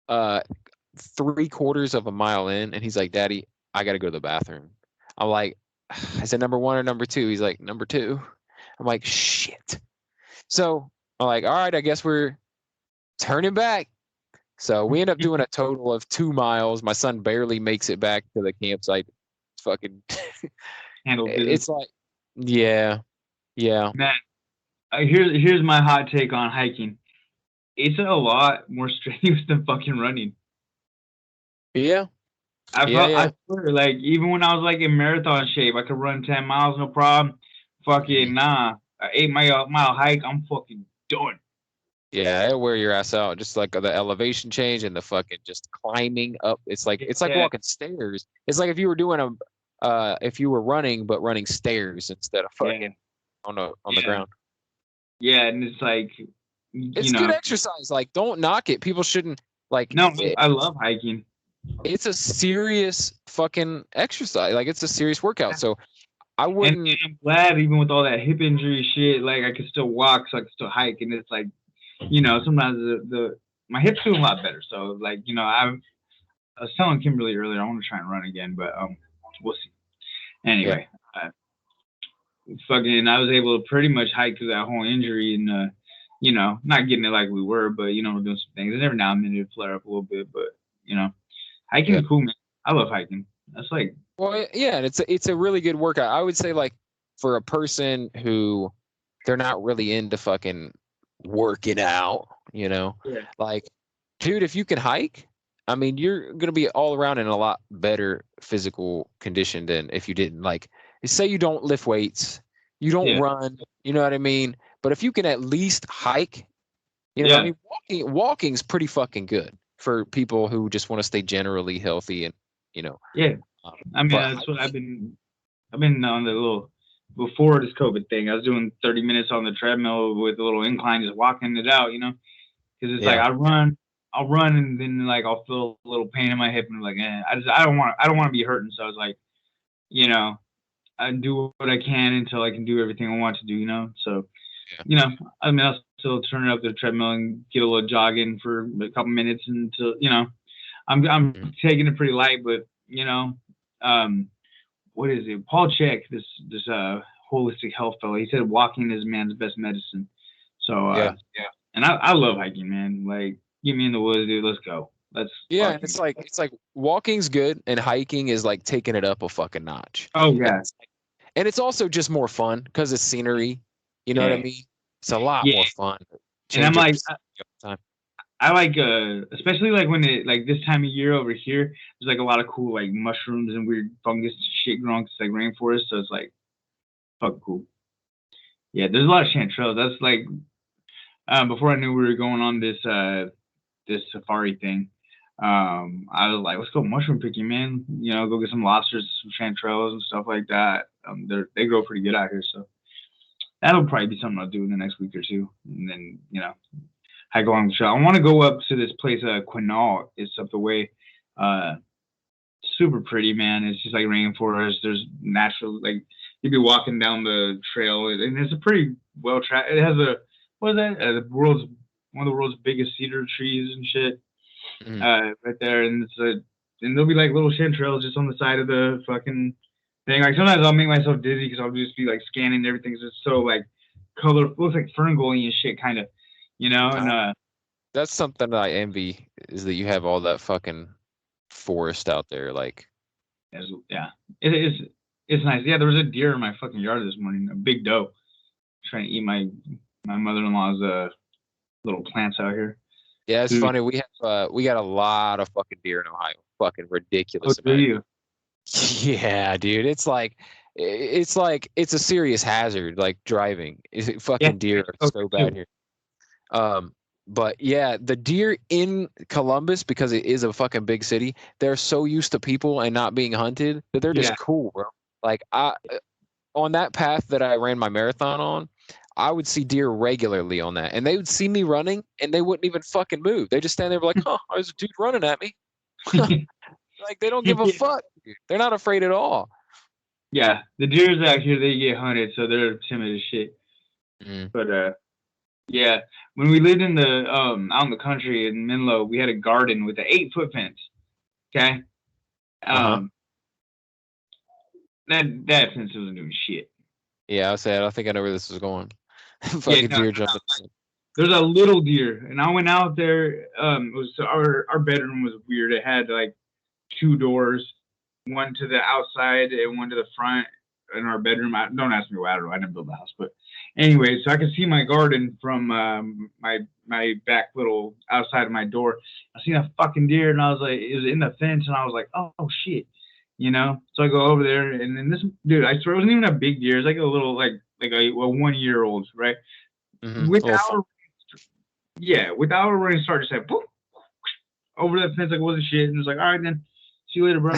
3/4 of a mile in, and he's like, Daddy, I gotta go to the bathroom. I'm like, I said number 1 or number 2. He's like, number 2. I'm like, shit. So I'm like, all right, I guess we're turning back. So we end up doing a total of 2 miles. My son barely makes it back to the campsite. It's fucking it's like, yeah. Man, here's my hot take on hiking. It's a lot more strenuous than fucking running. Yeah. I swear, like even when I was like in marathon shape, I could run 10 miles no problem. Fucking nah, a 8-mile hike, I'm fucking done. Yeah, it'll wear your ass out. Just like the elevation change and the fucking just climbing up. It's like walking stairs. It's like if you were doing if you were running but running stairs instead of fucking on the ground. Yeah, and it's like it's good exercise. Like, don't knock it. People shouldn't like. No, I love hiking. It's a serious fucking exercise. Like, it's a serious workout. So I wouldn't. And I'm glad, even with all that hip injury shit, like I can still walk, so I can still hike. And it's like, sometimes my hips do a lot better. So like, I was telling Kimberly earlier, I want to try and run again, but we'll see. Anyway, I was able to pretty much hike through that whole injury and. Not getting it like we were, but doing some things. And every now and then it'd flare up a little bit, but hiking is cool, man. I love hiking. That's like, well, yeah, and it's a really good workout. I would say, like, for a person who they're not really into fucking working out, like, dude, if you can hike, I mean, you're gonna be all around in a lot better physical condition than if you didn't. Like, say you don't lift weights, you don't run, you know what I mean? But if you can at least hike, I mean, walking's pretty fucking good for people who just want to stay generally healthy and, Yeah. I mean, that's what I've been on the little, before this COVID thing, I was doing 30 minutes on the treadmill with a little incline, just walking it out, because it's like I'll run and then like I'll feel a little pain in my hip and I'm like, I don't want to be hurting. So I was like, I do what I can until I can do everything I want to do, So, I mean, I'll still turn it up the treadmill and get a little jogging for a couple minutes until, I'm taking it pretty light, but, what is it? Paul Chek, this holistic health fellow, he said walking is man's best medicine. So, and I love hiking, man. Like, get me in the woods, dude. Let's go. And it's like walking's good and hiking is like taking it up a fucking notch. Oh yeah. And it's also just more fun because it's scenery. You know what I mean? It's a lot more fun. And I'm like, I like, especially like when like this time of year over here, there's like a lot of cool like mushrooms and weird fungus shit growing. It's like rainforest, so it's like fucking cool. Yeah, there's a lot of chanterelles. That's like, before I knew we were going on this safari thing, I was like, let's go mushroom picking, man. You know, go get some lobsters, some chanterelles, and stuff like that. They grow pretty good out here, so that'll probably be something I'll do in the next week or two, and then hike along the trail. I want to go up to this place, Quinault. It's up the way. Super pretty, man. It's just like rainforest. There's natural, like you'd be walking down the trail, and it's a pretty well tracked. It has what is that? One of the world's biggest cedar trees and shit. Right there, and and there'll be like little chanterelles just on the side of the fucking thing. Like sometimes I'll make myself dizzy because I'll just be like scanning everything. It's just so like colorful, looks like ferngully and shit, kind of, And that's something that I envy is that you have all that fucking forest out there. Like, yeah, it's nice. Yeah, there was a deer in my fucking yard this morning, a big doe, trying to eat my mother-in-law's little plants out here. Yeah, it's funny. We got a lot of fucking deer in Ohio. Fucking ridiculous. Oh, do you? Yeah, dude. It's a serious hazard. Like driving. Fucking deer are so bad here. But yeah, the deer in Columbus, because it is a fucking big city, they're so used to people and not being hunted that they're just cool, bro. Like on that path that I ran my marathon on, I would see deer regularly on that, and they would see me running, and they wouldn't even fucking move. They just stand there like, "Oh, there's a dude running at me." Like they don't give a fuck. Dude. They're not afraid at all. Yeah, the deers out here they get hunted, so they're timid as shit. But yeah, when we lived in the out in the country in Menlo, we had a garden with an 8-foot fence. Okay, that fence wasn't doing shit. Yeah, I think I know where this is going. Fucking deer jumping. There's a little deer, and I went out there. It was our bedroom was weird. It had like 2 doors, one to the outside and one to the front. In our bedroom, don't ask me why. I don't know. I didn't build the house, but anyway, so I could see my garden from my back little outside of my door. I seen a fucking deer, and I was like, it was in the fence, and I was like, oh shit, So I go over there, and then this dude, I swear, it wasn't even a big deer. It's like a little like a 1-year-old, right? Without a running start, just like over that fence like it wasn't shit, and it was like, all right then, see you later, bro.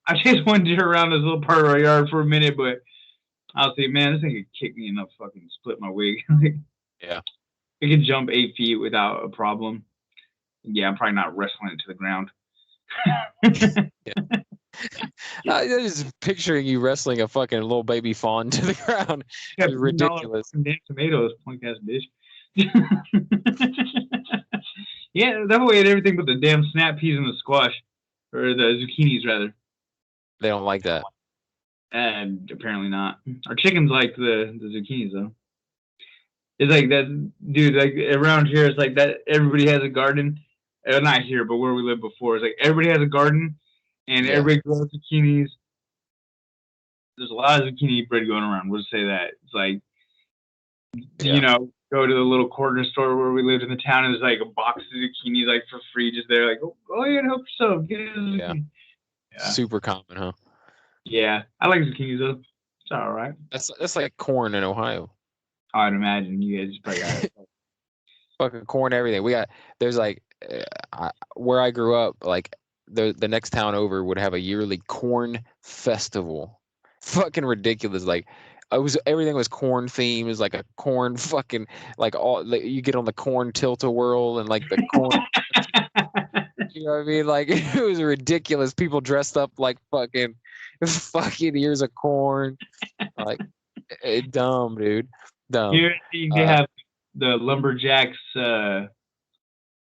I chased one deer around this little part of our yard for a minute, but I was like, man, this thing could kick me enough fucking split my wig. Yeah. It can jump 8 feet without a problem. Yeah, I'm probably not wrestling it to the ground. I'm just picturing you wrestling a fucking little baby fawn to the ground. Yeah, it's ridiculous. Damn tomatoes, punk ass bitch. Yeah, that way everything but the damn snap peas and the squash, or the zucchinis rather. They don't like that. And apparently not. Our chickens like the zucchinis though. It's like that, dude. Like around here, it's like that. Everybody has a garden. Not here, but where we lived before, it's like everybody has a garden, and everybody grows zucchinis. There's a lot of zucchini bread going around. We'll just say that. It's like, go to the little corner store where we lived in the town, and there's like a box of zucchinis like for free, just there. Like, go ahead and help yourself. Get a zucchini. Yeah. Super common, huh? Yeah, I like zucchinis though. It's all right. That's like corn in Ohio. I'd imagine you guys probably got it. Fucking corn, everything. There's like where I grew up, like the next town over would have a yearly corn festival. Fucking ridiculous. Like everything was corn themed. It was like a corn fucking like you get on the corn tilt-a-whirl and like the corn. You know what I mean? Like it was ridiculous. People dressed up like fucking ears of corn. Like dumb, dude. Dumb. Here they have the lumberjacks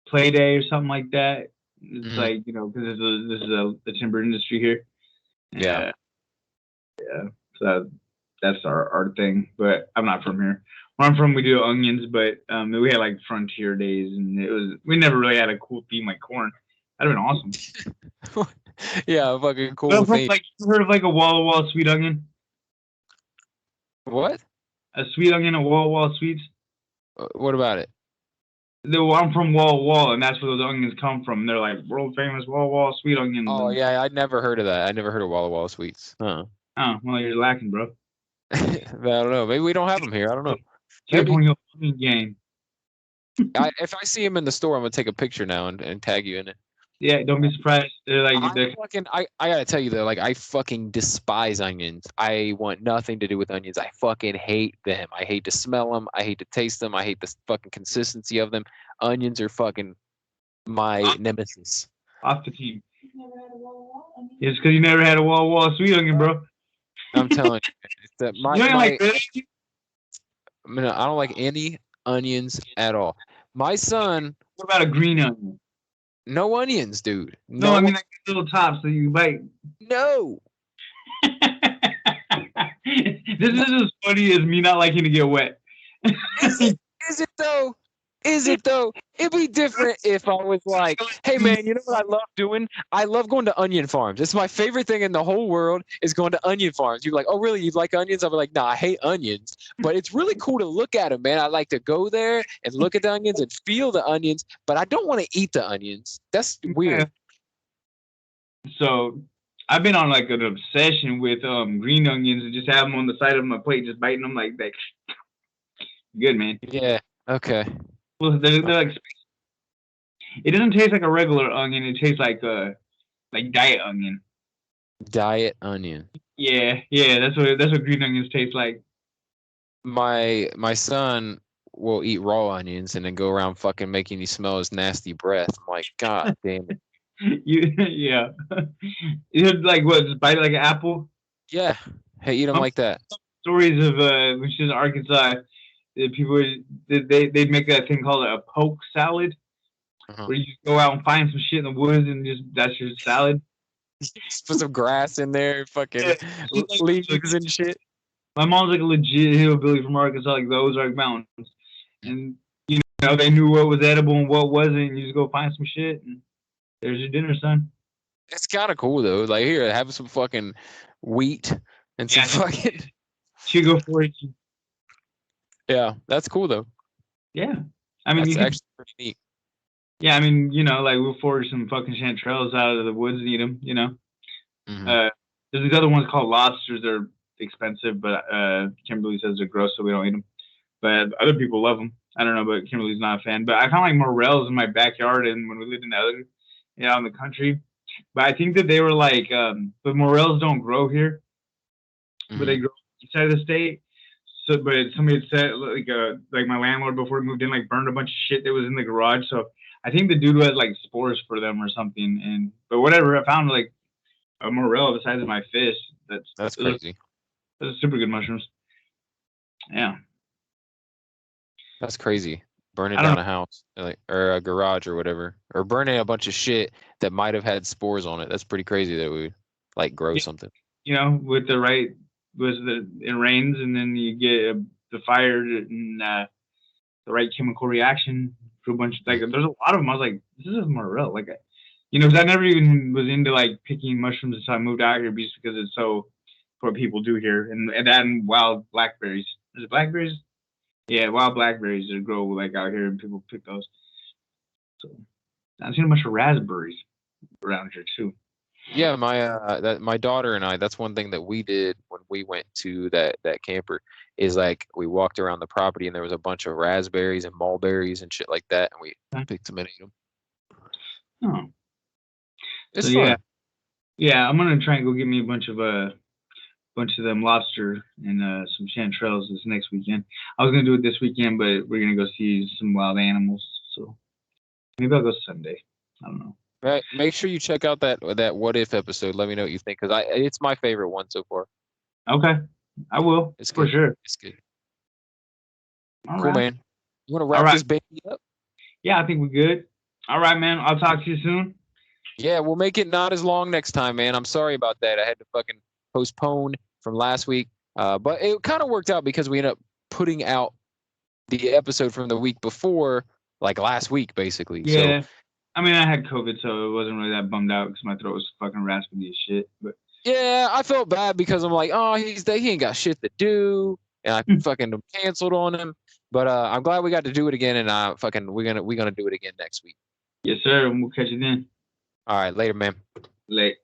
play day or something like that. It's like, because this is the timber industry here. Yeah. So that's our thing. But I'm not from here. Where I'm from, we do onions, but we had like frontier days, and we never really had a cool theme like corn. That'd have been awesome. Yeah, fucking cool theme. Like, you heard of like a wall-to-wall sweet onion? What? A sweet onion, a wall sweets. What about it? I'm from Wall, and that's where those onions come from. They're like world famous Wall sweet onions. Oh yeah, I'd never heard of that. I never heard of Wall sweets. Oh well, you're lacking, bro. I don't know. Maybe we don't have them here. I don't know. Maybe. Game. If I see him in the store, I'm gonna take a picture now and tag you in it. Yeah, don't be surprised. They're like, I gotta tell you though, like I fucking despise onions. I want nothing to do with onions. I fucking hate them. I hate to smell them. I hate to taste them. I hate the fucking consistency of them. Onions are fucking my nemesis. off the team. It's because you never had a wall sweet onion, bro. I'm telling you, it's that You ain't like that. I mean, I don't like any onions at all. My son, What about a green onion? no onions, dude. No, I mean like little tops that you bite. No. This is as funny as me not liking to get wet. Is it though? Is it though? It'd be different if I was like, hey man, you know what I love doing? I love going to onion farms. It's my favorite thing in the whole world is going to onion farms. You're like, oh really? You like onions? I'll be like, nah, I hate onions. But it's really cool to look at them, man. I like to go there and look at the onions and feel the onions, but I don't want to eat the onions. That's weird. So I've been on like an obsession with green onions and just have them on the side of my plate, just biting them like that. Good, man. Yeah. Okay. Well, they're like, it doesn't taste like a regular onion. It tastes like diet onion. Diet onion. Yeah, that's what green onions taste like. My son will eat raw onions and then go around fucking making you smell his nasty breath. I'm like, God damn it. Yeah. It's like what? Just bite it like an apple. Yeah. Hey, eat them like that. Stories of which is Arkansas. People they'd make that thing called a poke salad, where you go out and find some shit in the woods and just that's your salad. Just put some grass in there, fucking leaves and shit. My mom's like a legit hillbilly from Arkansas, like the Ozark Mountains, and you know they knew what was edible and what wasn't. And you just go find some shit, and there's your dinner, son. It's kind of cool though. Like here, have some fucking wheat and some fucking. Chigo forage. Yeah, that's cool though. Yeah, I mean, that's actually pretty neat. Yeah, I mean, you know, like we'll forage some fucking chanterelles out of the woods and eat them. You know, there's these other ones called lobsters. They're expensive, but Kimberly says they're gross, so we don't eat them. But other people love them. I don't know, but Kimberly's not a fan. But I found like morels in my backyard, and when we lived in out in the country. But I think that they were like, but morels don't grow here, but they grow inside of the state. So, but somebody had said like my landlord before he moved in, like burned a bunch of shit that was in the garage. So I think the dude has like spores for them or something. And but whatever, I found like a morel the size of my fist. That's crazy. Those are super good mushrooms. Yeah. That's crazy. Burning down a house or a garage or whatever, or burning a bunch of shit that might have had spores on it. That's pretty crazy that we like grow something. You know, with the right. It rains and then you get the fire and the right chemical reaction for a bunch of like there's a lot of them. I was like, this is morel, like you know, because I never even was into like picking mushrooms until I moved out here just because it's so what people do here and that and wild blackberries. Is it blackberries? Yeah, wild blackberries that grow like out here and people pick those. So I've seen a bunch of raspberries around here too. Yeah, my daughter and I, that's one thing that we did when we went to that camper is like we walked around the property and there was a bunch of raspberries and mulberries and shit like that and we picked them and ate them. Oh. It's fun. Yeah, I'm gonna try and go get me a bunch of them lobster and some chanterelles this next weekend. I was gonna do it this weekend, but we're gonna go see some wild animals. So maybe I'll go Sunday. I don't know. Right. Make sure you check out that What If episode. Let me know what you think because it's my favorite one so far. Okay, I will. It's for sure. It's good. All cool, right. man. You want to wrap this baby up? Yeah, I think we're good. All right, man. I'll talk to you soon. Yeah, we'll make it not as long next time, man. I'm sorry about that. I had to fucking postpone from last week, but it kind of worked out because we ended up putting out the episode from the week before, like last week, basically. Yeah. So, I mean, I had COVID, so it wasn't really that bummed out because my throat was fucking raspy as shit. But yeah, I felt bad because I'm like, oh, he ain't got shit to do, and I fucking canceled on him. But I'm glad we got to do it again, and we're gonna do it again next week. Yes, sir. And we'll catch you then. All right, later, man. Late.